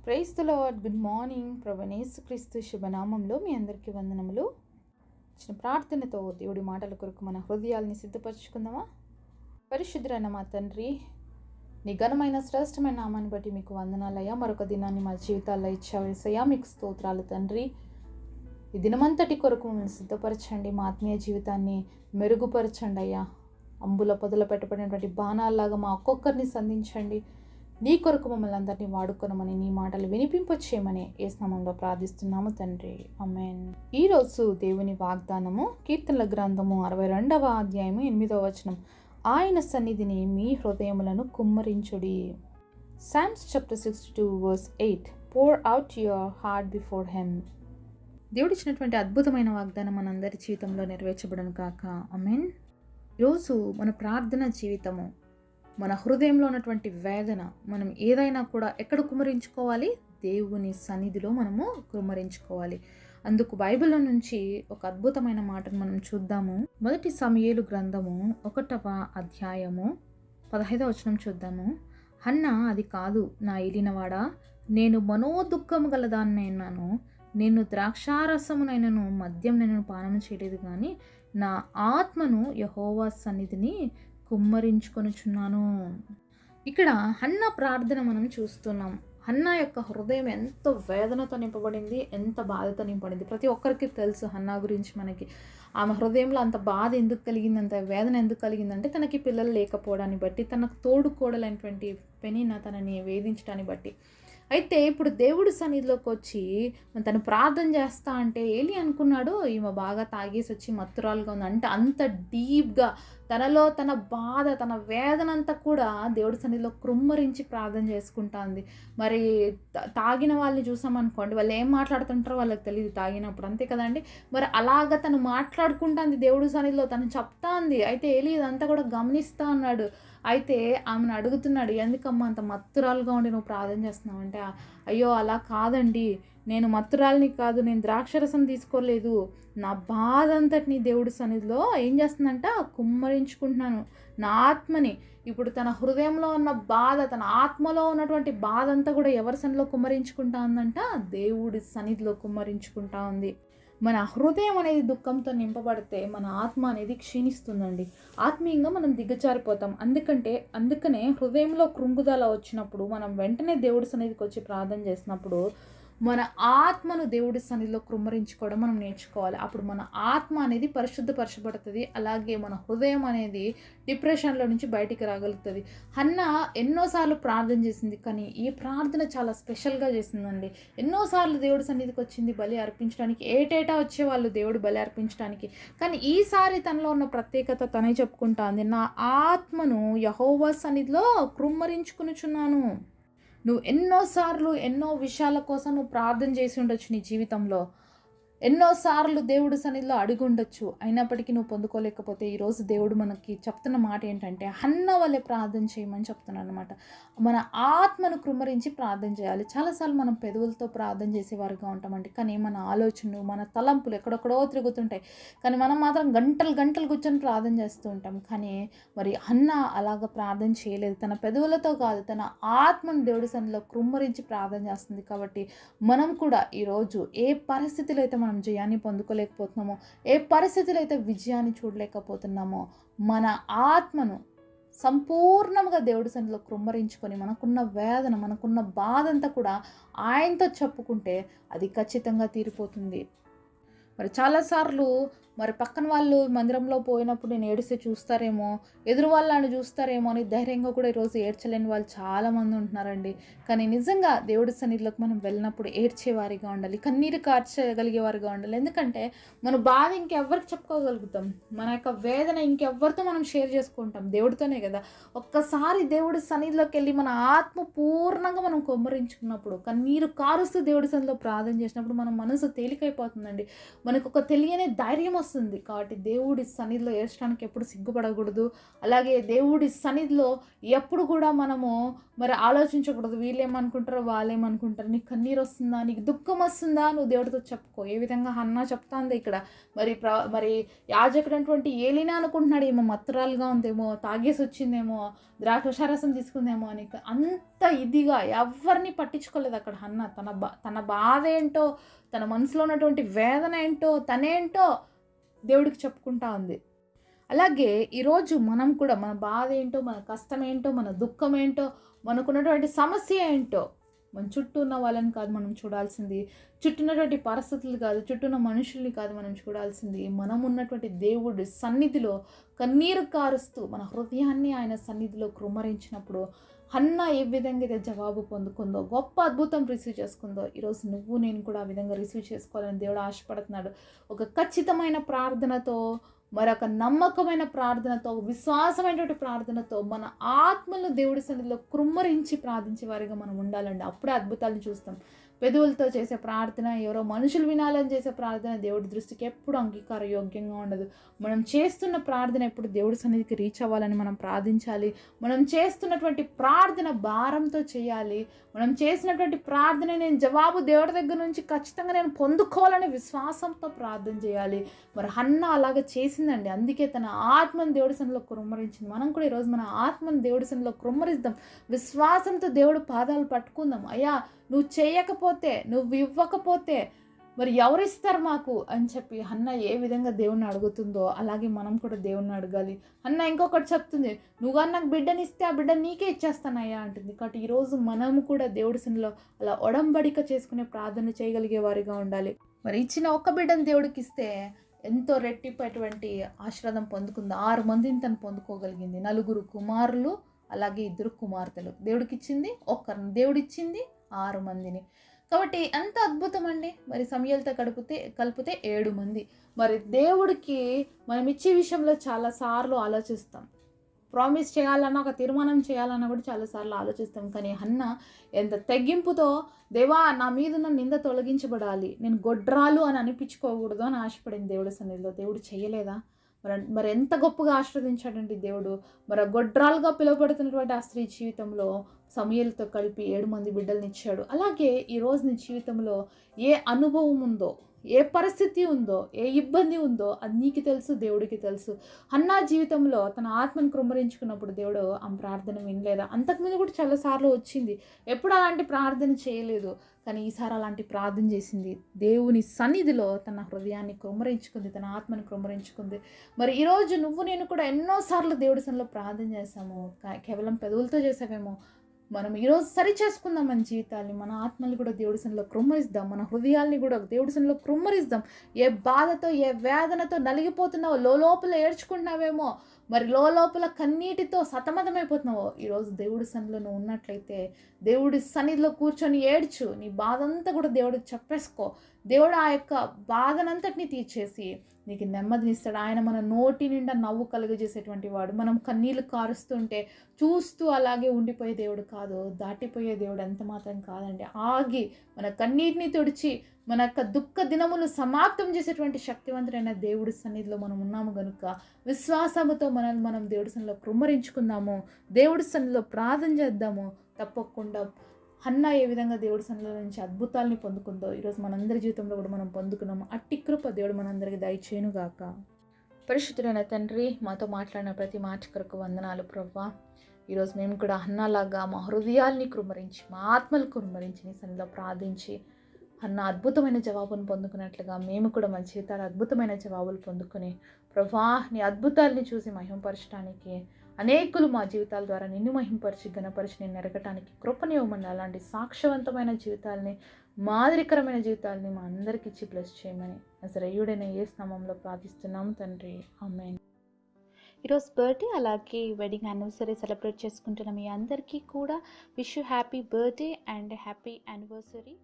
Praise the lord. Good morning. ప్రభువైన యేసుక్రీస్తు శుభనామంలో మీ అందరికీ వందనములు. చిన్న ప్రార్థనతో దేవుడి మాటల కొరకు మన హృదయాల్ని సిద్ధపరచుకుందామా? పరిశుద్ధుడైన మా తండ్రి, నీ ఘనమైన శ్రేష్టమైన నామాన్ని బట్టి మీకు వందనాలయ్యా. మరొక దినాన్ని మా జీవితాల్లో ఇచ్చావేసయ్యా, మీకు స్తోత్రాలు తండ్రి. ఈ దినమంతటి కొరకు మమ్మల్ని సిద్ధపరచండి, మా ఆత్మీయ జీవితాన్ని మెరుగుపరచండి అయ్యా. అంబుల పొదల పెట్టబడినటువంటి బాణాల్లాగా మా ఒక్కొక్కరిని సంధించండి. నీ కొరకు మమ్మల్ని అందరినీ వాడుకొనమని, నీ మాటలు వినిపింపచేయమని యేసు నామములో ప్రార్థిస్తున్నాము తండ్రి, ఆమేన్. ఈరోజు దేవుని వాగ్దానము కీర్తనల గ్రంథము 62వ అధ్యాయము 8వ వచనం. ఆయన సన్నిధిని మీ హృదయములను కుమ్మరించుడి. Psalms chapter 62 verse 8. Pour out your heart before him. దేవుడిచ్చినటువంటి అద్భుతమైన వాగ్దానం మనందరి జీవితంలో నెరవేర్చబడను కాక, ఆమేన్. ఈరోజు మన ప్రార్థన జీవితము, మన హృదయంలో ఉన్నటువంటి వేదన మనం ఏదైనా కూడా ఎక్కడ కుమ్మరించుకోవాలి? దేవుని సన్నిధిలో మనము కుమ్మరించుకోవాలి. అందుకు బైబిల్లో నుంచి ఒక అద్భుతమైన మాటను మనం చూద్దాము. మొదటి సమూయేలు గ్రంథము 1వ అధ్యాయము 15వ వచనం చూద్దాము. హన్నా, అది కాదు నా ఏలినవాడా, నేను మనోదుఃఖము గలదాన్నైనాను, నేను ద్రాక్షారసమునైనను మద్యం నేను పానము చేయలేదు, కానీ నా ఆత్మను యెహోవా సన్నిధిని కుమ్మరించుకొనుచున్నాను. ఇక్కడ హన్నా ప్రార్థన మనం చూస్తున్నాం. హన్నా యొక్క హృదయం ఎంతో వేదనతో నింపబడింది, ఎంత బాధతో నింపబడింది. ప్రతి ఒక్కరికి తెలుసు హన్నా గురించి. మనకి ఆమె హృదయంలో అంత బాధ ఎందుకు కలిగింది, అంత వేదన ఎందుకు కలిగిందంటే తనకి పిల్లలు లేకపోవడాన్ని బట్టి, తనకు తోడుకోడలైనటువంటి పెనిన్నా తనని వేధించడాన్ని బట్టి. అయితే ఇప్పుడు దేవుడి సన్నిధిలోకి వచ్చి తను ప్రార్థన చేస్తా అంటే ఏలి అనుకున్నాడు, ఈమె బాగా తాగేసి వచ్చి మత్తురాలుగా ఉంది అంటే, అంత డీప్గా తనలో తన బాధ, తన వేదన అంతా కూడా దేవుడి సన్నిధిలో కృమ్మరించి ప్రార్థన చేసుకుంటా ఉంది. మరి తాగిన వాళ్ళని చూసామనుకోండి, వాళ్ళు ఏం మాట్లాడుతుంటారో వాళ్ళకి తెలియదు తాగినప్పుడు, అంతే కదండి. మరి అలాగ తను మాట్లాడుకుంటుంది దేవుడి సన్నిధిలో, తను చెప్తా ఉంది. అయితే ఏలి ఇదంతా కూడా గమనిస్తా ఉన్నాడు. అయితే ఆమెను అడుగుతున్నాడు, ఎందుకమ్మా అంత మత్తురాలుగా ఉండి నువ్వు ప్రార్థన చేస్తున్నావు అంటే, అయ్యో అలా కాదండి, నేను మత్తురాలిని కాదు, నేను ద్రాక్షరసం తీసుకోలేదు, నా బాధ అంతటిని దేవుడి సన్నిధిలో ఏం చేస్తుందంట, కుమ్మరించుకుంటున్నాను నా ఆత్మని. ఇప్పుడు తన హృదయంలో ఉన్న బాధ, తన ఆత్మలో ఉన్నటువంటి బాధ అంతా కూడా ఎవరి సన్నిధిలో కుమ్మరించుకుంటా ఉందంట, దేవుడి సన్నిధిలో కుమ్మరించుకుంటా ఉంది. మన హృదయం అనేది దుఃఖంతో నింపబడితే మన ఆత్మ అనేది క్షీణిస్తుందండి. ఆత్మీయంగా మనం దిగజారిపోతాం. అందుకనే హృదయంలో కృంగుదల వచ్చినప్పుడు మనం వెంటనే దేవుడి సన్నిధికి వచ్చి ప్రార్థన చేసినప్పుడు మన ఆత్మను దేవుడి సన్నిధిలో కృమ్మరించుకోవడం మనం నేర్చుకోవాలి. అప్పుడు మన ఆత్మ అనేది పరిశుద్ధపరచబడుతుంది. అలాగే మన హృదయం అనేది డిప్రెషన్లో నుంచి బయటికి రాగలుగుతుంది. హన్నా ఎన్నోసార్లు ప్రార్థన చేసింది, కానీ ఈ ప్రార్థన చాలా స్పెషల్గా చేసిందండి. ఎన్నోసార్లు దేవుడి సన్నిధికి వచ్చింది బలి అర్పించడానికి, ఏటేటా వచ్చేవాళ్ళు దేవుడు బలి అర్పించడానికి. కానీ ఈసారి తనలో ఉన్న ప్రత్యేకత తనే చెప్పుకుంటా ఉంది, నా ఆత్మను యెహోవా సన్నిధిలో కృమ్మరించుకొనుచున్నాను. నువ్వు ఎన్నోసార్లు ఎన్నో విషయాల కోసం నువ్వు ప్రార్థన చేసి ఉండొచ్చు నీ జీవితంలో, ఎన్నోసార్లు దేవుడి సన్నిధిలో అడిగి ఉండొచ్చు, అయినప్పటికీ నువ్వు పొందుకోలేకపోతే ఈరోజు దేవుడు మనకి చెప్తున్న మాట ఏంటంటే, హన్నా వల్లే ప్రార్థన చేయమని చెప్తున్నాను అనమాట. మన ఆత్మను కృమ్మరించి ప్రార్థన చేయాలి. చాలాసార్లు మనం పెదవులతో ప్రార్థన చేసేవారుగా ఉంటామండి, కానీ మన ఆలోచనలు, మన తలంపులు ఎక్కడెక్కడో తిరుగుతుంటాయి. కానీ మనం మాత్రం గంటలు గంటలు కూర్చొని ప్రార్థన చేస్తూ ఉంటాం. కానీ మరి హన్నా అలాగ ప్రార్థన చేయలేదు. తన పెదవులతో కాదు, తన ఆత్మను దేవుడి సన్నిధిలో కృమ్మరించి ప్రార్థన చేస్తుంది. కాబట్టి మనం కూడా ఈరోజు ఏ పరిస్థితిలో అయితే మనం జయాన్ని పొందుకోలేకపోతున్నామో, ఏ పరిస్థితులు అయితే విజయాన్ని చూడలేకపోతున్నామో, మన ఆత్మను సంపూర్ణంగా దేవుడి సన్నిధిలో కృమ్మరించుకొని మనకున్న వేదన, మనకున్న బాధ అంతా కూడా ఆయనతో చెప్పుకుంటే అది ఖచ్చితంగా తీరిపోతుంది. మరి చాలాసార్లు మరి పక్కన వాళ్ళు మందిరంలో పోయినప్పుడు నేను ఏడిస్తే చూస్తారేమో, ఎదురు వాళ్ళని చూస్తారేమో అని ధైర్యంగా కూడా ఈరోజు ఏడ్చలేని వాళ్ళు చాలామంది ఉంటున్నారండి. కానీ నిజంగా దేవుడి సన్నిధిలోకి మనం వెళ్ళినప్పుడు ఏడ్చేవారిగా ఉండాలి, కన్నీరు కార్చగలిగేవారిగా ఉండాలి. ఎందుకంటే మన బాధ ఇంకెవ్వరికి చెప్పుకోగలుగుతాం, మన యొక్క వేదన ఇంకెవ్వరితో మనం షేర్ చేసుకుంటాం, దేవుడితోనే కదా. ఒక్కసారి దేవుడి సన్నిధిలోకి వెళ్ళి మన ఆత్మ పూర్ణంగా మనం కుమ్మరించుకున్నప్పుడు, కన్నీరు కారుస్తూ దేవుడి సన్నిధిలో ప్రార్థన చేసినప్పుడు మన మనసు తేలికైపోతుందండి. మనకు ఒక తెలియని ధైర్యం వస్తుంది. కాబట్టి దేవుడి సన్నిధిలో ఏడ్చడానికి ఎప్పుడు సిగ్గుపడకూడదు. అలాగే దేవుడి సన్నిధిలో ఎప్పుడు కూడా మనము మరి ఆలోచించకూడదు. వీళ్ళేమనుకుంటారో, వాళ్ళేమనుకుంటారు, నీకు కన్నీరు వస్తుందా, నీకు దుఃఖం వస్తుందా, నువ్వు దేవుడితో చెప్పుకో. ఏ విధంగా హన్నా చెప్తాంది ఇక్కడ. మరి యాజకుడైనటువంటి ఏలీనా అనుకుంటున్నాడు, ఏమో మత్తురాలుగా ఉందేమో, తాగేసి వచ్చిందేమో, ద్రాక్షారసం తీసుకుందేమో అని. అంత ఇదిగా ఎవరిని పట్టించుకోలేదు అక్కడ హన్నా. తన బాధ ఏంటో, తన మనసులో ఉన్నటువంటి వేదన ఏంటో, తనేంటో దేవుడికి చెప్పుకుంటా ఉంది. అలాగే ఈరోజు మనం కూడా మన బాధ ఏంటో, మన కష్టం ఏంటో, మన దుఃఖం ఏంటో, మనకున్నటువంటి సమస్య ఏంటో మన చుట్టూ ఉన్న వాళ్ళని కాదు మనం చూడాల్సింది, చుట్టూ ఉన్నటువంటి పరిస్థితులు కాదు, చుట్టూ ఉన్న మనుషుల్ని కాదు మనం చూడాల్సింది. మనం ఉన్నటువంటి దేవుడి సన్నిధిలో కన్నీరు కారుస్తూ మన హృదయాన్ని ఆయన సన్నిధిలో కృమ్మరించినప్పుడు హన్నా ఏ విధంగా అయితే జవాబు పొందుకుందో, గొప్ప అద్భుతం రిసీవ్ చేసుకుందో, ఈరోజు నువ్వు నేను కూడా ఆ విధంగా రిసీవ్ చేసుకోవాలని దేవుడు ఆశపడుతున్నాడు. ఒక ఖచ్చితమైన ప్రార్థనతో, మరొక నమ్మకమైన ప్రార్థనతో, విశ్వాసమైనటువంటి ప్రార్థనతో మన ఆత్మలను దేవుడి సన్నిధిలో కృమ్మరించి ప్రార్థించే వారిగా మనం ఉండాలండి. అప్పుడే అద్భుతాలను చూస్తాం. పెదవులతో చేసే ప్రార్థన, ఎవరో మనుషులు వినాలని చేసే ప్రార్థన దేవుడి దృష్టికి ఎప్పుడు అంగీకార యోగ్యంగా ఉండదు. మనం చేస్తున్న ప్రార్థన ఎప్పుడు దేవుడి సన్నిధికి రీచ్ అవ్వాలని మనం ప్రార్థించాలి. మనం చేస్తున్నటువంటి ప్రార్థన భారంతో చేయాలి. మనం చేసినటువంటి ప్రార్థన నేను జవాబు దేవుడి దగ్గర నుంచి ఖచ్చితంగా నేను పొందుకోవాలని విశ్వాసంతో ప్రార్థన చేయాలి. మరి హన్నా అలాగ చేసిందండి. అందుకే తన ఆత్మను దేవుడి సన్నిధిలో కృమ్మరించింది. మనం కూడా ఈరోజు మన ఆత్మను దేవుడి సన్నిధిలో కృమ్మరిద్దాం. విశ్వాసంతో దేవుడి పాదాలు పట్టుకుందాం. అయ్యా, నువ్వు చేయకపోతే, నువ్వు ఇవ్వకపోతే మరి ఎవరిస్తారు మాకు అని చెప్పి హన్నా ఏ విధంగా దేవుణ్ణి అడుగుతుందో అలాగే మనం కూడా దేవుణ్ణి అడగాలి. హన్నా ఇంకొకటి చెప్తుంది, నువ్వు నాకు బిడ్డని ఇస్తే ఆ బిడ్డ నీకే ఇచ్చేస్తానయ్యా అంటుంది. కాబట్టి ఈరోజు మనము కూడా దేవుడి సన్నిధిలో అలా ఒడంబడిక చేసుకునే ప్రార్థన చేయగలిగే వారిగా ఉండాలి. మరి ఇచ్చిన ఒక్క బిడ్డను దేవుడికి ఇస్తే ఎంతో రెట్టిపటువంటి ఆశీర్వాదం పొందుకుంది. 6 మందిని తను పొందుకోగలిగింది. 4 కుమారులు, అలాగే 2 కుమార్తెలు. దేవుడికి ఇచ్చింది ఒక్కరిని, దేవుడిచ్చింది 6 మందిని. కాబట్టి ఎంత అద్భుతం అండి. మరి సమయాలతో కలిపితే 7 మంది. మరి దేవుడికి మనం ఇచ్చే విషయంలో చాలాసార్లు ఆలోచిస్తాం. ప్రామిస్ చేయాలన్నా, ఒక తీర్మానం చేయాలన్నా కూడా చాలాసార్లు ఆలోచిస్తాం. కానీ హన్నా ఎంత తగ్గింపుతో, దేవా నా మీదున్న నింద తొలగించబడాలి, నేను గొడ్రాలు అని అనిపించుకోకూడదు అని ఆశపడింది దేవుడి సన్నిధిలో. దేవుడు చేయలేదా? మరి ఎంత గొప్పగా ఆశీర్వదించాడండి దేవుడు. మరి గొడ్రాలుగా పిలువబడుతున్నటువంటి ఆ స్త్రీ జీవితంలో సమూయేలుతో కలిపి 7 మంది బిడ్డల్ని ఇచ్చాడు. అలాగే ఈరోజు నీ జీవితంలో ఏ అనుభవం ఉందో, ఏ పరిస్థితి ఉందో, ఏ ఇబ్బంది ఉందో అది నీకు తెలుసు, దేవుడికి తెలుసు. హన్నా జీవితంలో తన ఆత్మను కృమ్మరించుకున్నప్పుడు దేవుడు ఆ ప్రార్థన వినలేదా? అంతకుముందు కూడా చాలాసార్లు వచ్చింది, ఎప్పుడు అలాంటి ప్రార్థన చేయలేదు. కానీ ఈసారి అలాంటి ప్రార్థన చేసింది. దేవుని సన్నిధిలో తన హృదయాన్ని కృమ్మరించుకుంది, తన ఆత్మను కృమ్మరించుకుంది. మరి ఈరోజు నువ్వు నేను కూడా ఎన్నోసార్లు దేవుడి సన్నిధిలో ప్రార్థన చేసాము. కేవలం పెదవులతో చేసావేమో. మనం ఈరోజు సరి చేసుకుందాం మన జీవితాన్ని, మన ఆత్మల్ని కూడా దేవుడి సన్నిధిలో కృమ్మరిద్దాం, మన హృదయాల్ని కూడా దేవుడి సన్నిధిలో కృమ్మరిద్దాం. ఏ బాధతో, ఏ వేదనతో నలిగిపోతున్నావో, లోపల ఏడ్చుకుంటున్నావేమో, మరి లోపల కన్నీటితో సతమతమైపోతున్నావో, ఈరోజు దేవుడి సన్నిధిలో నువ్వు ఉన్నట్లయితే దేవుడి సన్నిధిలో కూర్చొని ఏడ్చు. నీ బాధ అంతా కూడా దేవుడికి చెప్పేసుకో. దేవుడు ఆ యొక్క బాధనంతటిని తీర్చేసి నీకు నెమ్మదినిస్తాడు. ఆయన మన నోటి నిండా నవ్వు కలుగజేసేటువంటి వాడు. మనం కన్నీళ్ళు కారుస్తుంటే చూస్తూ అలాగే ఉండిపోయే దేవుడు కాదు, దాటిపోయే దేవుడు ఎంత మాత్రం కాదండి. ఆగి మన కన్నీటిని తుడిచి మన యొక్క దుఃఖ దినములు సమాప్తం చేసేటువంటి శక్తివంతుడైన దేవుడి సన్నిధిలో మనం ఉన్నాము కనుక విశ్వాసముతో మనం దేవుడి సన్నిధిలో కృమ్మరించుకుందాము, దేవుడి సన్నిధిలో ప్రార్థన చేద్దాము. తప్పకుండా హన్నా ఏ విధంగా దేవుడి సన్నిధిలో నుంచి అద్భుతాలని పొందుకుందో ఈరోజు మనందరి జీవితంలో కూడా మనం పొందుకున్నాము. అట్టి కృప దేవుడు మనందరికీ దయచేయునుగాక. పరిశుద్ధుడైన తండ్రి, మాతో మాట్లాడిన ప్రతి మాట కొరకు వందనాలు ప్రభువా. ఈరోజు మేము కూడా హన్నాలాగా మా హృదయాల్ని కృమ్మరించి, మా ఆత్మలు కృమ్మరించి నీ సన్నిధిలో ప్రార్థించి అన్న అద్భుతమైన జవాబును పొందుకున్నట్లుగా మేము కూడా మన జీవితాలు అద్భుతమైన జవాబులు పొందుకొని ప్రభువా నీ అద్భుతాలని చూసి మహిమపరచడానికి, అనేకులు మా జీవితాల ద్వారా నిన్ను మహిమపరిచి ఘనపరిచి నేను ఎరగటానికి కృపనివ్వమని, అలాంటి సాక్ష్యవంతమైన జీవితాలని, మాదిరికరమైన జీవితాలని మా అందరికీ ఇచ్చి బ్లెస్ చేయమని నజరేయుడైన యేసు నామములో ప్రార్థిస్తున్నాము తండ్రి, ఆమేన్. ఈరోజు బర్త్డే అలాగే వెడ్డింగ్ యానివర్సరీ సెలబ్రేట్ చేసుకుంటున్న మీ అందరికీ కూడా wish you happy birthday and happy anniversary.